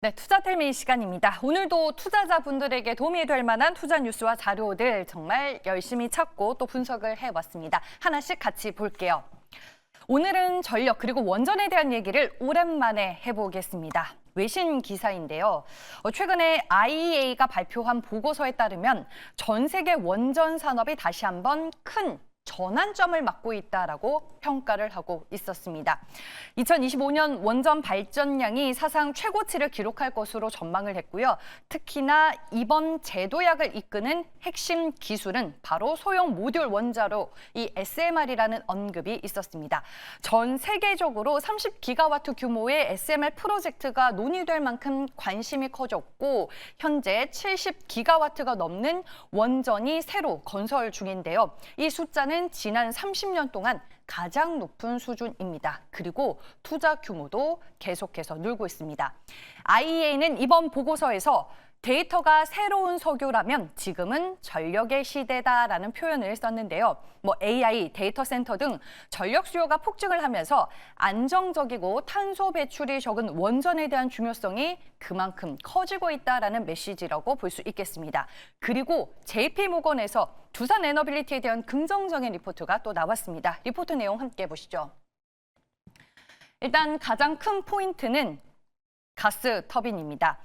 네, 투자텔미 시간입니다. 오늘도 투자자분들에게 도움이 될 만한 투자 뉴스와 자료들 정말 열심히 찾고 또 분석을 해봤습니다. 하나씩 같이 볼게요. 오늘은 전력 그리고 원전에 대한 얘기를 오랜만에 해보겠습니다. 외신 기사인데요. 최근에 IEA가 발표한 보고서에 따르면 전 세계 원전 산업이 다시 한번 큰 전환점을 맞고 있다라고 평가를 하고 있었습니다. 2025년 원전 발전량이 사상 최고치를 기록할 것으로 전망을 했고요. 특히나 이번 제도약을 이끄는 핵심 기술은 바로 소형 모듈 원자로 이 SMR이라는 언급이 있었습니다. 전 세계적으로 30기가와트 규모의 SMR 프로젝트가 논의될 만큼 관심이 커졌고 현재 70기가와트가 넘는 원전이 새로 건설 중인데요. 이 숫자는 지난 30년 동안 가장 높은 수준입니다. 그리고 투자 규모도 계속해서 늘고 있습니다. IEA는 이번 보고서에서 데이터가 새로운 석유라면 지금은 전력의 시대다라는 표현을 썼는데요. AI, 데이터 센터 등 전력 수요가 폭증을 하면서 안정적이고 탄소 배출이 적은 원전에 대한 중요성이 그만큼 커지고 있다라는 메시지라고 볼 수 있겠습니다. 그리고 JP모건에서 두산 에너빌리티에 대한 긍정적인 리포트가 또 나왔습니다. 리포트 내용 함께 보시죠. 일단 가장 큰 포인트는 가스 터빈입니다.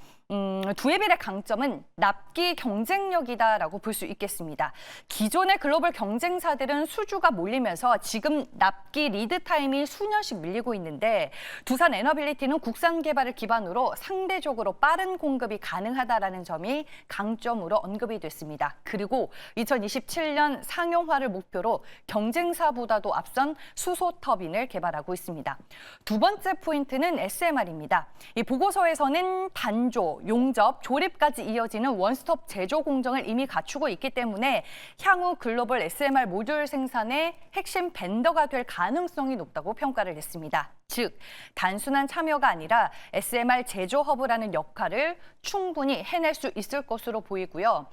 두에빌의 강점은 납기 경쟁력이다라고 볼 수 있겠습니다. 기존의 글로벌 경쟁사들은 수주가 몰리면서 지금 납기 리드 타임이 수년씩 밀리고 있는데 두산 에너빌리티는 국산 개발을 기반으로 상대적으로 빠른 공급이 가능하다라는 점이 강점으로 언급이 됐습니다. 그리고 2027년 상용화를 목표로 경쟁사보다도 앞선 수소 터빈을 개발하고 있습니다. 두 번째 포인트는 SMR입니다. 이 보고서에서는 단조, 용접, 조립까지 이어지는 원스톱 제조 공정을 이미 갖추고 있기 때문에 향후 글로벌 SMR 모듈 생산의 핵심 벤더가 될 가능성이 높다고 평가를 했습니다. 즉, 단순한 참여가 아니라 SMR 제조 허브라는 역할을 충분히 해낼 수 있을 것으로 보이고요.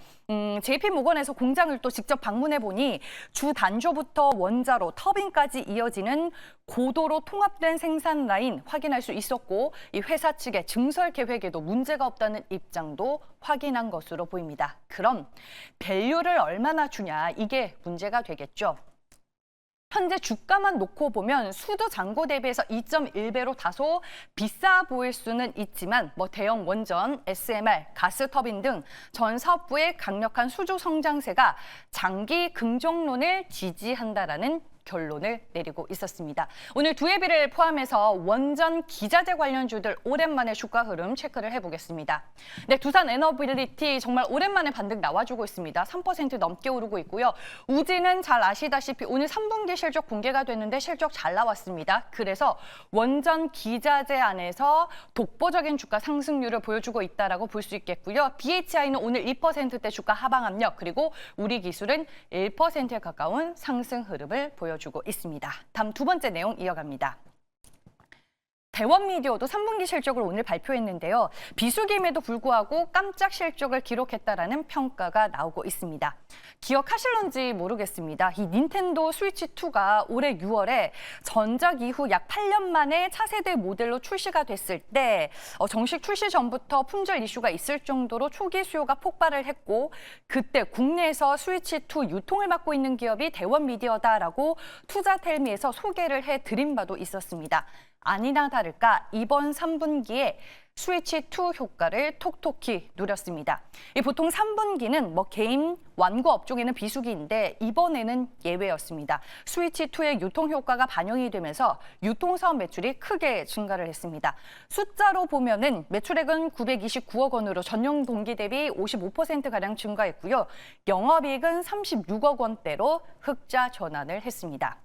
JP모건에서 공장을 또 직접 방문해 보니 주 단조부터 원자로, 터빈까지 이어지는 고도로 통합된 생산 라인 확인할 수 있었고 이 회사 측의 증설 계획에도 문제가 없다는 입장도 확인한 것으로 보입니다. 그럼 밸류를 얼마나 주냐 이게 문제가 되겠죠. 현재 주가만 놓고 보면 수도 잔고 대비해서 2.1배로 다소 비싸 보일 수는 있지만 대형 원전, SMR, 가스 터빈 등 전 사업부의 강력한 수주 성장세가 장기 긍정론을 지지한다라는 결론을 내리고 있었습니다. 오늘 두에빌을 포함해서 원전 기자재 관련주들 오랜만에 주가 흐름 체크를 해보겠습니다. 네, 두산 에너빌리티 정말 오랜만에 반등 나와주고 있습니다. 3% 넘게 오르고 있고요. 우진은 잘 아시다시피 오늘 3분기 실적 공개가 됐는데 실적 잘 나왔습니다. 그래서 원전 기자재 안에서 독보적인 주가 상승률을 보여주고 있다라고 볼 수 있겠고요. BHI는 오늘 2%대 주가 하방 압력 그리고 우리 기술은 1%에 가까운 상승 흐름을 보여주고 있습니다. 다음 두 번째 내용 이어갑니다. 대원미디어도 3분기 실적을 오늘 발표했는데요. 비수기임에도 불구하고 깜짝 실적을 기록했다라는 평가가 나오고 있습니다. 기억하실런지 모르겠습니다. 이 닌텐도 스위치2가 올해 6월에 전작 이후 약 8년 만에 차세대 모델로 출시가 됐을 때 정식 출시 전부터 품절 이슈가 있을 정도로 초기 수요가 폭발을 했고 그때 국내에서 스위치2 유통을 맡고 있는 기업이 대원미디어다라고 투자텔미에서 소개를 해드린 바도 있었습니다. 아니나 다를까 이번 3분기에 스위치2 효과를 톡톡히 누렸습니다. 보통 3분기는 게임 완구 업종에는 비수기인데 이번에는 예외였습니다. 스위치2의 유통 효과가 반영이 되면서 유통사업 매출이 크게 증가를 했습니다. 숫자로 보면은 매출액은 929억 원으로 전년 동기 대비 55%가량 증가했고요. 영업이익은 36억 원대로 흑자 전환을 했습니다.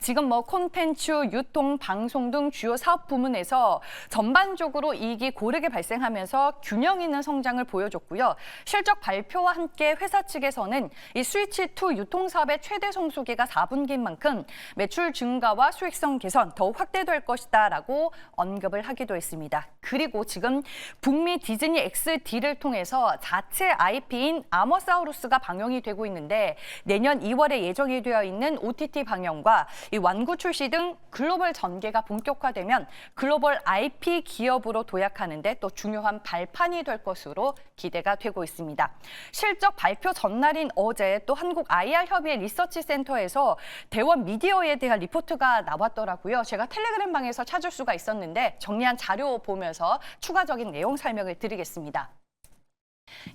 지금 콘텐츠, 유통, 방송 등 주요 사업 부문에서 전반적으로 이익이 고르게 발생하면서 균형 있는 성장을 보여줬고요. 실적 발표와 함께 회사 측에서는 이 스위치2 유통 사업의 최대 성수기가 4분기인 만큼 매출 증가와 수익성 개선 더욱 확대될 것이다라고 언급을 하기도 했습니다. 그리고 지금 북미 디즈니 XD를 통해서 자체 IP인 아머사우루스가 방영이 되고 있는데 내년 2월에 예정이 되어 있는 OTT 방영과 이 완구 출시 등 글로벌 전개가 본격화되면 글로벌 IP 기업으로 도약하는 데 또 중요한 발판이 될 것으로 기대가 되고 있습니다. 실적 발표 전날인 어제 또 한국 IR협의회 리서치 센터에서 대원 미디어에 대한 리포트가 나왔더라고요. 제가 텔레그램 방에서 찾을 수가 있었는데 정리한 자료 보면서 추가적인 내용 설명을 드리겠습니다.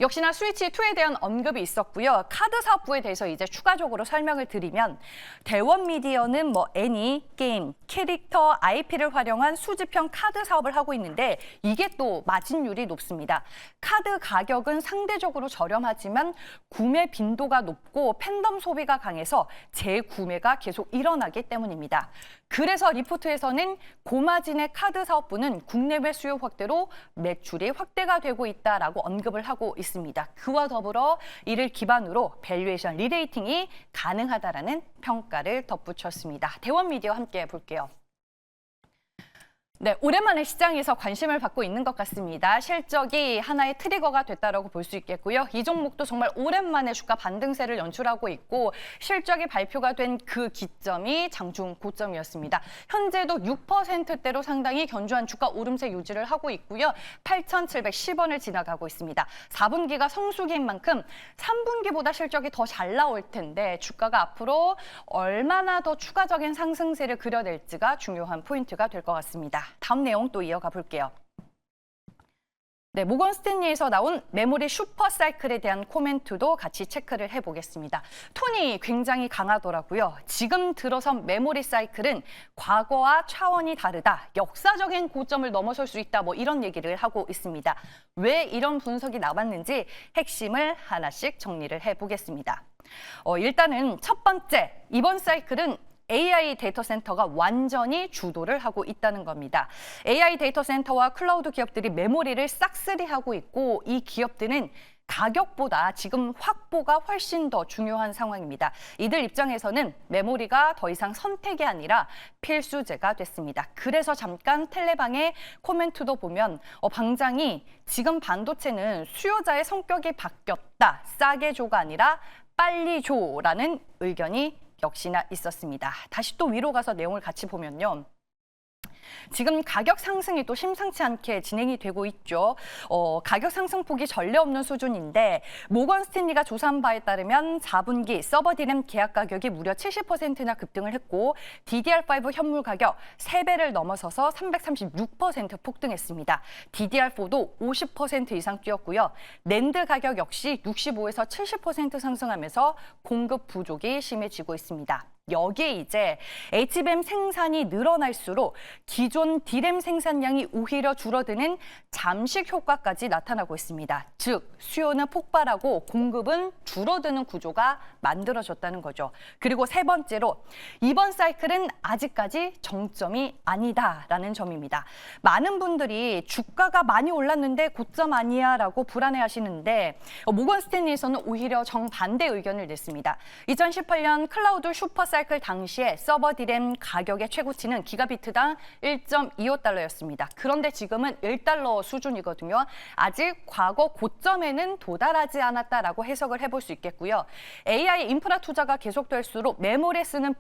역시나 스위치2에 대한 언급이 있었고요. 카드 사업부에 대해서 이제 추가적으로 설명을 드리면 대원 미디어는 애니, 게임, 캐릭터, IP를 활용한 수집형 카드 사업을 하고 있는데 이게 또 마진율이 높습니다. 카드 가격은 상대적으로 저렴하지만 구매 빈도가 높고 팬덤 소비가 강해서 재구매가 계속 일어나기 때문입니다. 그래서 리포트에서는 고마진의 카드 사업부는 국내외 수요 확대로 매출이 확대가 되고 있다라고 언급을 하고 있습니다. 그와 더불어 이를 기반으로 밸류에이션 리레이팅이 가능하다라는 평가를 덧붙였습니다. 대원 미디어 함께 볼게요. 네, 오랜만에 시장에서 관심을 받고 있는 것 같습니다. 실적이 하나의 트리거가 됐다라고 볼 수 있겠고요. 이 종목도 정말 오랜만에 주가 반등세를 연출하고 있고 실적이 발표가 된 그 기점이 장중 고점이었습니다. 현재도 6%대로 상당히 견조한 주가 오름세 유지를 하고 있고요. 8,710원을 지나가고 있습니다. 4분기가 성수기인 만큼 3분기보다 실적이 더 잘 나올 텐데 주가가 앞으로 얼마나 더 추가적인 상승세를 그려낼지가 중요한 포인트가 될 것 같습니다. 다음 내용 또 이어가 볼게요. 네, 모건 스탠리에서 나온 메모리 슈퍼사이클에 대한 코멘트도 같이 체크를 해보겠습니다. 톤이 굉장히 강하더라고요. 지금 들어선 메모리 사이클은 과거와 차원이 다르다. 역사적인 고점을 넘어설 수 있다. 이런 얘기를 하고 있습니다. 왜 이런 분석이 나왔는지 핵심을 하나씩 정리를 해보겠습니다. 일단은 첫 번째, 이번 사이클은 AI 데이터 센터가 완전히 주도를 하고 있다는 겁니다. AI 데이터 센터와 클라우드 기업들이 메모리를 싹쓸이하고 있고 이 기업들은 가격보다 지금 확보가 훨씬 더 중요한 상황입니다. 이들 입장에서는 메모리가 더 이상 선택이 아니라 필수제가 됐습니다. 그래서 잠깐 텔레방의 코멘트도 보면 방장이 지금 반도체는 수요자의 성격이 바뀌었다. 싸게 줘가 아니라 빨리 줘라는 의견이 역시나 있었습니다. 다시 또 위로 가서 내용을 같이 보면요. 지금 가격 상승이 또 심상치 않게 진행이 되고 있죠. 가격 상승폭이 전례 없는 수준인데 모건 스탠리가 조사한 바에 따르면 4분기 서버 디램 계약 가격이 무려 70%나 급등을 했고 DDR5 현물 가격 3배를 넘어서서 336% 폭등했습니다. DDR4도 50% 이상 뛰었고요. 낸드 가격 역시 65에서 70% 상승하면서 공급 부족이 심해지고 있습니다. 여기에 이제 HBM 생산이 늘어날수록 기존 D램 생산량이 오히려 줄어드는 잠식 효과까지 나타나고 있습니다. 즉, 수요는 폭발하고 공급은 줄어드는 구조가 만들어졌다는 거죠. 그리고 세 번째로 이번 사이클은 아직까지 정점이 아니다라는 점입니다. 많은 분들이 주가가 많이 올랐는데 고점 아니야 라고 불안해하시는데 모건 스탠리에서는 오히려 정반대 의견을 냈습니다. 2018년 클라우드 슈퍼사이클 당시에 서버 디램 가격의 최고치는 기가비트당 1.25달러였습니다. 그런데 지금은 1달러 수준이거든요. 아직 과거 고점에는 도달하지 않았다라고 해석을 해볼 수 있겠고요. AI 인프라 투자가 계속될수록 메모리에 쓰는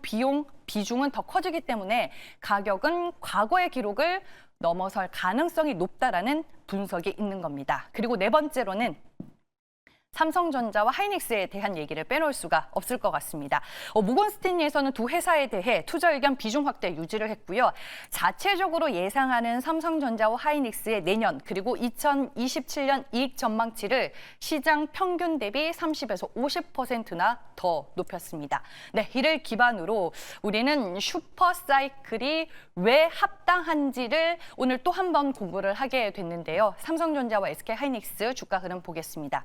비중은 더 커지기 때문에 가격은 과거의 기록을 넘어설 가능성이 높다라는 분석이 있는 겁니다. 그리고 네 번째로는 삼성전자와 하이닉스에 대한 얘기를 빼놓을 수가 없을 것 같습니다. 모건 스탠리에서는 두 회사에 대해 투자 의견 비중 확대 유지를 했고요. 자체적으로 예상하는 삼성전자와 하이닉스의 내년 그리고 2027년 이익 전망치를 시장 평균 대비 30에서 50%나 더 높였습니다. 네, 이를 기반으로 우리는 슈퍼사이클이 왜 합당한지를 오늘 또 한 번 공부를 하게 됐는데요. 삼성전자와 SK하이닉스 주가 흐름 보겠습니다.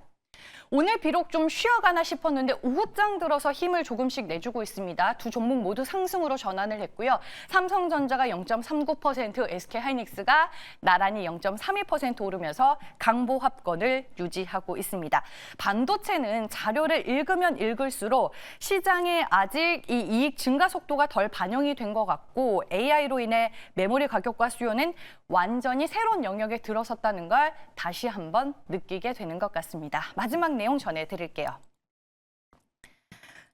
오늘 비록 좀 쉬어가나 싶었는데 오후장 들어서 힘을 조금씩 내주고 있습니다. 두 종목 모두 상승으로 전환을 했고요. 삼성전자가 0.39%, SK하이닉스가 나란히 0.32% 오르면서 강보합권을 유지하고 있습니다. 반도체는 자료를 읽으면 읽을수록 시장에 아직 이 이익 증가 속도가 덜 반영이 된 것 같고 AI로 인해 메모리 가격과 수요는 완전히 새로운 영역에 들어섰다는 걸 다시 한번 느끼게 되는 것 같습니다. 마지막 내용 전해드릴게요.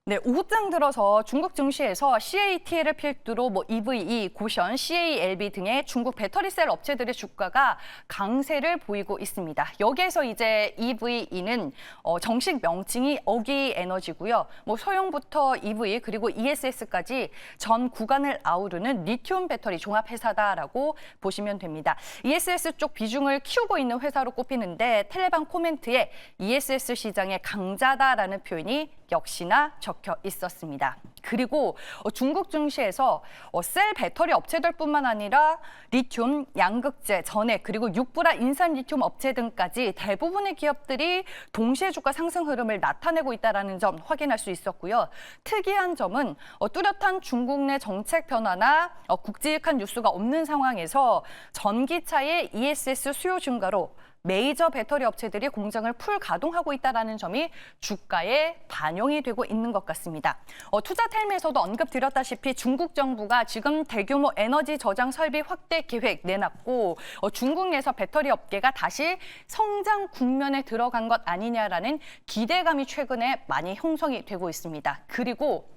네, 오후장 들어서 중국 증시에서 CATL을 필두로 EVE, 고션, CALB 등의 중국 배터리셀 업체들의 주가가 강세를 보이고 있습니다. 여기에서 이제 EVE는 정식 명칭이 어기 에너지고요. 소형부터 EV 그리고 ESS까지 전 구간을 아우르는 리튬 배터리 종합 회사다라고 보시면 됩니다. ESS 쪽 비중을 키우고 있는 회사로 꼽히는데 텔레방 코멘트에 ESS 시장의 강자다라는 표현이 역시나 적혀 있었습니다. 그리고 중국 증시에서 셀 배터리 업체들뿐만 아니라 리튬, 양극재, 전해 그리고 육불화 인산 리튬 업체 등까지 대부분의 기업들이 동시에 주가 상승 흐름을 나타내고 있다는 점 확인할 수 있었고요. 특이한 점은 뚜렷한 중국 내 정책 변화나 굵직한 뉴스가 없는 상황에서 전기차의 ESS 수요 증가로 메이저 배터리 업체들이 공장을 풀 가동하고 있다는 점이 주가에 반영이 되고 있는 것 같습니다. 투자텔미에서도 언급드렸다시피 중국 정부가 지금 대규모 에너지 저장 설비 확대 계획 내놨고 중국 내에서 배터리 업계가 다시 성장 국면에 들어간 것 아니냐라는 기대감이 최근에 많이 형성이 되고 있습니다. 그리고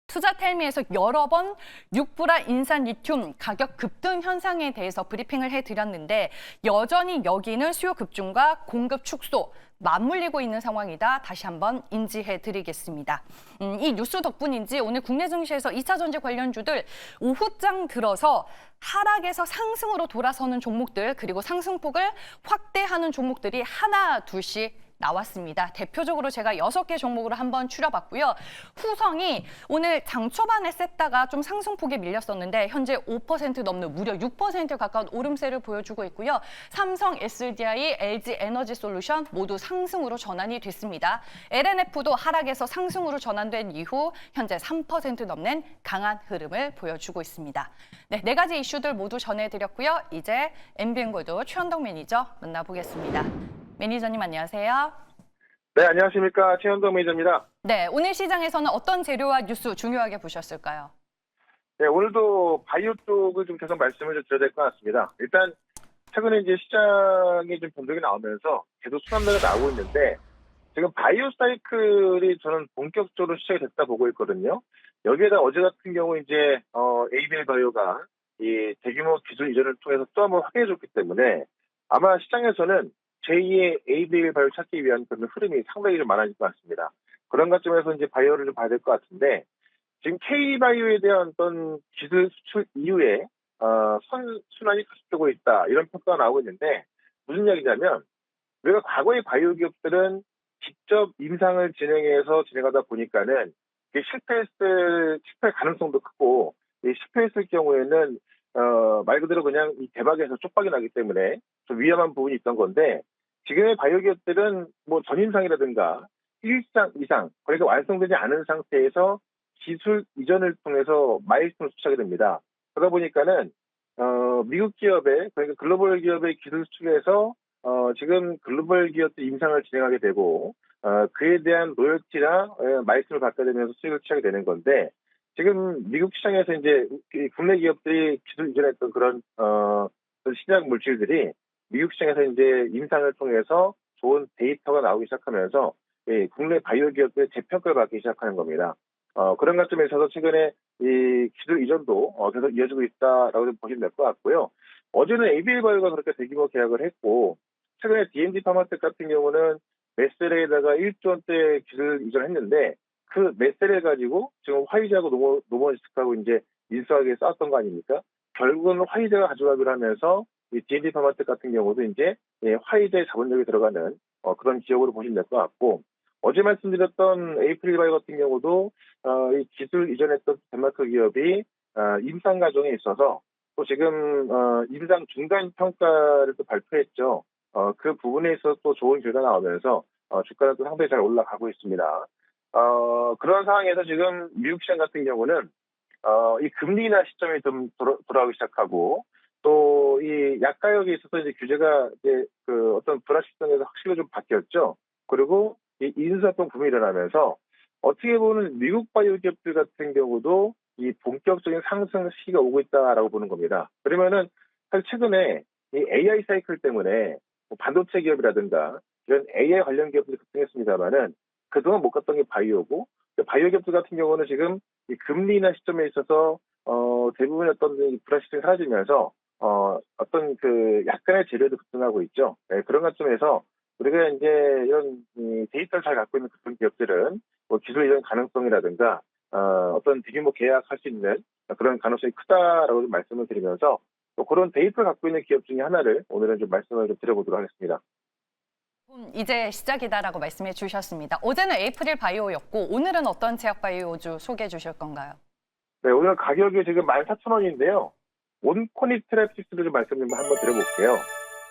투자텔미에서 여러 번 육불화 인산 리튬 가격 급등 현상에 대해서 브리핑을 해드렸는데 여전히 여기는 수요 급증과 공급 축소 맞물리고 있는 상황이다. 다시 한번 인지해드리겠습니다. 이 뉴스 덕분인지 오늘 국내 증시에서 2차 전지 관련주들 오후장 들어서 하락에서 상승으로 돌아서는 종목들 그리고 상승폭을 확대하는 종목들이 하나 둘씩 나왔습니다. 대표적으로 제가 6개 종목으로 한번 추려봤고요. 후성이 오늘 장 초반에 셌다가 좀 상승폭에 밀렸었는데 현재 5% 넘는 무려 6% 가까운 오름세를 보여주고 있고요. 삼성, SDI, LG 에너지 솔루션 모두 상승으로 전환이 됐습니다. LNF도 하락에서 상승으로 전환된 이후 현재 3% 넘는 강한 흐름을 보여주고 있습니다. 네, 4가지 이슈들 모두 전해드렸고요. 이제 MBN골드 최현덕 매니저 만나보겠습니다. 매니저님 안녕하세요. 네, 안녕하십니까. 최현동 매니저입니다. 네, 오늘 시장에서는 어떤 재료와 뉴스 중요하게 보셨을까요? 네, 오늘도 바이오 쪽을 좀 계속 말씀을 좀 드려야 될 것 같습니다. 일단 최근에 이제 시장이 좀 변동이 나오면서 계속 순환매가 나오고 있는데 지금 바이오 사이클이 저는 본격적으로 시작이 됐다 보고 있거든요. 여기에다 어제 같은 경우 이제 ABL 바이오가 이 대규모 기술 이전을 통해서 또 한번 확인해줬기 때문에 아마 시장에서는 제2의 ABL 바이오 찾기 위한 그런 흐름이 상당히 좀 많아질 것 같습니다. 그런 관점에서 이제 바이오를 좀 봐야 될 것 같은데, 지금 K바이오에 대한 어떤 기술 수출 이후에, 선순환이 가속되고 있다. 이런 평가가 나오고 있는데, 무슨 이야기냐면, 우리가 과거의 바이오 기업들은 직접 임상을 진행해서 진행하다 보니까는, 실패할 가능성도 크고, 실패했을 경우에는, 말 그대로 그냥 이 대박에서 쪽박이 나기 때문에 좀 위험한 부분이 있던 건데, 지금의 바이오 기업들은 전임상이라든가 1상 이상, 그러니까 완성되지 않은 상태에서 기술 이전을 통해서 마일스톤을 수출하게 됩니다. 그러다 보니까는, 미국 기업의, 그러니까 글로벌 기업의 기술 수출에서, 지금 글로벌 기업들 임상을 진행하게 되고, 그에 대한 로열티나 마일스톤을 받게 되면서 수익을 취하게 되는 건데, 지금 미국 시장에서 이제 국내 기업들이 기술 이전했던 그런, 시장 물질들이 미국 시장에서 이제 임상을 통해서 좋은 데이터가 나오기 시작하면서 국내 바이오 기업들의 재평가를 받기 시작하는 겁니다. 그런 관점에 있어서 최근에 이 기술 이전도 계속 이어지고 있다라고 좀 보시면 될 것 같고요. 어제는 ABL 바이오가 그렇게 대규모 계약을 했고, 최근에 D&D 파마텍 같은 경우는 메셀에다가 1조 원대 기술 이전했는데, 그 메셀을 가지고 지금 화이자하고 노모니스크하고 이제 인수하게 싸웠던 거 아닙니까? 결국은 화이자가 가져가기로 하면서 이 D&D 파마텍 같은 경우도 이제 화이자의 자본력이 들어가는 그런 기업으로 보시면 될 것 같고, 어제 말씀드렸던 에이프릴 바이오 같은 경우도 이 기술 이전했던 덴마크 기업이 임상 과정에 있어서 또 지금 임상 중간 평가를 또 발표했죠. 그 부분에 있어서 또 좋은 결과 나오면서 주가는 또 상당히 잘 올라가고 있습니다. 그런 상황에서 지금 미국 시장 같은 경우는 이 금리 인하 시점이 좀 돌아오기 시작하고, 또 이 약가역에 있어서 이제 규제가 이제 그 어떤 불확실성에서 확실히 좀 바뀌었죠. 그리고 이 인수합병 붐이 일어나면서 어떻게 보면 미국 바이오 기업들 같은 경우도 이 본격적인 상승 시기가 오고 있다라고 보는 겁니다. 그러면은 사실 최근에 이 AI 사이클 때문에 반도체 기업이라든가 이런 AI 관련 기업들이 급등했습니다만은 그동안 못 갔던 게 바이오고, 바이오 기업들 같은 경우는 지금 이 금리 인하 시점에 있어서 대부분의 어떤 불확실성이 사라지면서 어떤 그 약간의 재료도 급등하고 있죠. 네, 그런 관점에서 우리가 이제 이런 데이터를 잘 갖고 있는 그런 기업들은 뭐 기술 이전 가능성이라든가 어떤 대규모 계약할 수 있는 그런 가능성이 크다라고 좀 말씀을 드리면서 또 그런 데이터를 갖고 있는 기업 중에 하나를 오늘은 좀 말씀을 좀 드려보도록 하겠습니다. 이제 시작이다라고 말씀해 주셨습니다. 어제는 에이프릴 바이오였고 오늘은 어떤 제약 바이오주 소개해 주실 건가요? 네, 오늘 가격이 지금 14,000원인데요. 온코닉 테라피스를 좀 말씀 좀 한번 드려볼게요.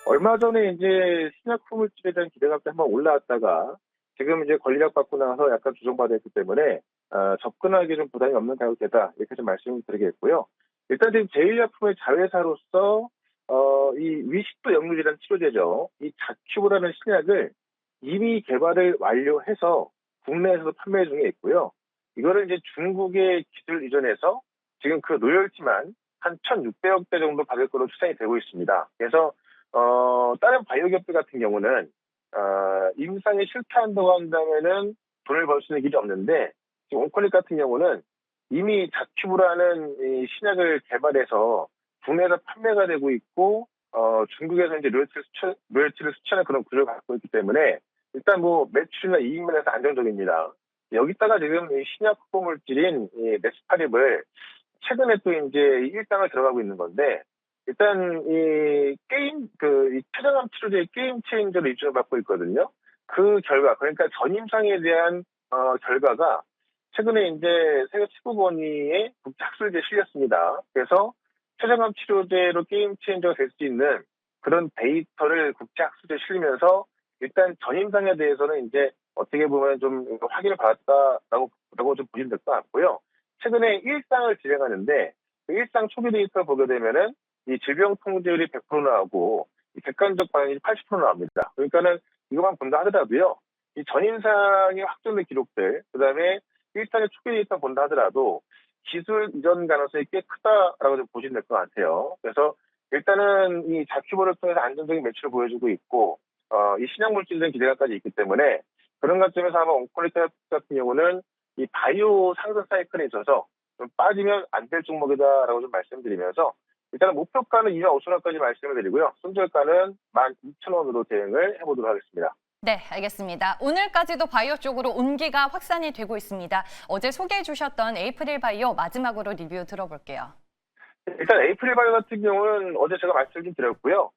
얼마 전에 이제 신약품 물질에 대한 기대가 한번 올라왔다가 지금 이제 권리력 받고 나서 약간 조정받았기 때문에 접근하기 좀 부담이 없는 가격대다 이렇게 좀 말씀을 드리겠고요. 일단 지금 제일약품의 자회사로서 이 위식도 역류질환 치료제죠. 이 자큐브라는 신약을 이미 개발을 완료해서 국내에서도 판매 중에 있고요. 이거를 이제 중국의 기술 이전해서 지금 그 로열티만 한 1,600억 대 정도 받을 거로 추산이 되고 있습니다. 그래서 다른 바이오 기업들 같은 경우는 임상에 실패한다고 한다면은 돈을 벌 수 있는 길이 없는데 지금 온코닉 같은 경우는 이미 자큐브라는 이 신약을 개발해서 국내에서 판매가 되고 있고 중국에서 이제 로열티를 수취하는 그런 구조를 갖고 있기 때문에 일단 뭐 매출이나 이익 면에서 안정적입니다. 여기다가 지금 이 신약 후보 물질인 이 네스파립을 최근에 또 이제 1당을 들어가고 있는 건데 일단 이 이 췌장암 치료제의 게임 체인저로 입증을 받고 있거든요. 그 결과 그러니까 전임상에 대한 결과가 최근에 이제 세계 최고권위의 국제학술지에 실렸습니다. 그래서 췌장암 치료제로 게임 체인저가 될 수 있는 그런 데이터를 국제학술지에 실리면서 일단 전임상에 대해서는 이제 어떻게 보면 좀 확인을 받았다라고 좀 보시면 될 것 같고요. 최근에 1상을 진행하는데 그 1상 초기 데이터를 보게 되면은 이 질병 통제율이 100% 나오고 이 객관적 반응이 80% 나옵니다. 그러니까는 이것만 본다 하더라도요. 이 전임상의 확정된 기록들, 그다음에 1상의 초기 데이터 본다 하더라도 기술 이전 가능성이 꽤 크다라고 좀 보시면 될 것 같아요. 그래서 일단은 이 자큐버를 통해서 안정적인 매출을 보여주고 있고 이 신약 물질에 대한 기대감까지 있기 때문에 그런 관점에서 아마 온코닉 같은 경우는 이 바이오 상승 사이클에 있어서 좀 빠지면 안 될 종목이다라고 좀 말씀드리면서 일단은 목표가는 25,000원까지 말씀을 드리고요. 손절가는 12,000원으로 대응을 해보도록 하겠습니다. 네, 알겠습니다. 오늘까지도 바이오 쪽으로 온기가 확산이 되고 있습니다. 어제 소개해 주셨던 에이프릴 바이오 마지막으로 리뷰 들어볼게요. 일단 에이프릴 바이오 같은 경우는 어제 제가 말씀을 좀 드렸고요.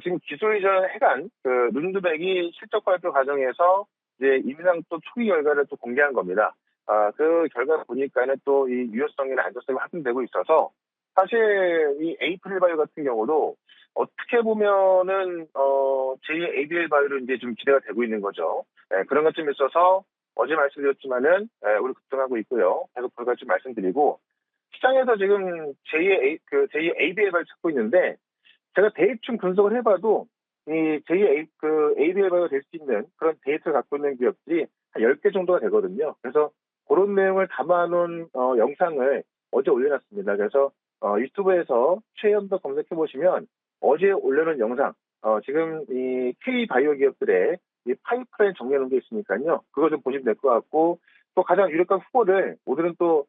지금 기술 이전 해간 그 눈두백이 실적 발표 과정에서 이제 임상 또 초기 결과를 또 공개한 겁니다. 그 결과 보니까는 또 이 유효성이나 안전성이 확인되고 있어서 사실 이 에이프릴 바이오 같은 경우도 어떻게 보면은 제2의 ABL 바이오로 이제 좀 기대가 되고 있는 거죠. 그런 것쯤에 있어서 어제 말씀드렸지만은 우리 급등하고 있고요. 계속 볼 것좀 말씀드리고 시장에서 지금 제2의 ABL 바이오 찾고 있는데 제가 대충 분석을 해봐도 이 제2의 ABL 바이오가 될 수 있는 그런 데이터를 갖고 있는 기업들이 한 10개 정도가 되거든요. 그래서 그런 내용을 담아놓은 영상을 어제 올려놨습니다. 그래서 유튜브에서 최연도 검색해보시면 어제 올려놓은 영상, 지금 이 K바이오 기업들의 이 파이프라인 정리해놓은 게 있으니까요. 그거 좀 보시면 될 것 같고, 또 가장 유력한 후보를 오늘은 또,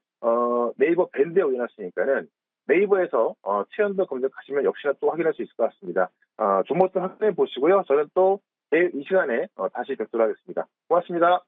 네이버 밴드에 올려놨으니까는 네이버에서 최연도 검색하시면 역시나 또 확인할 수 있을 것 같습니다. 종목도 확인해 보시고요. 저는 또 내일 이 시간에 다시 뵙도록 하겠습니다. 고맙습니다.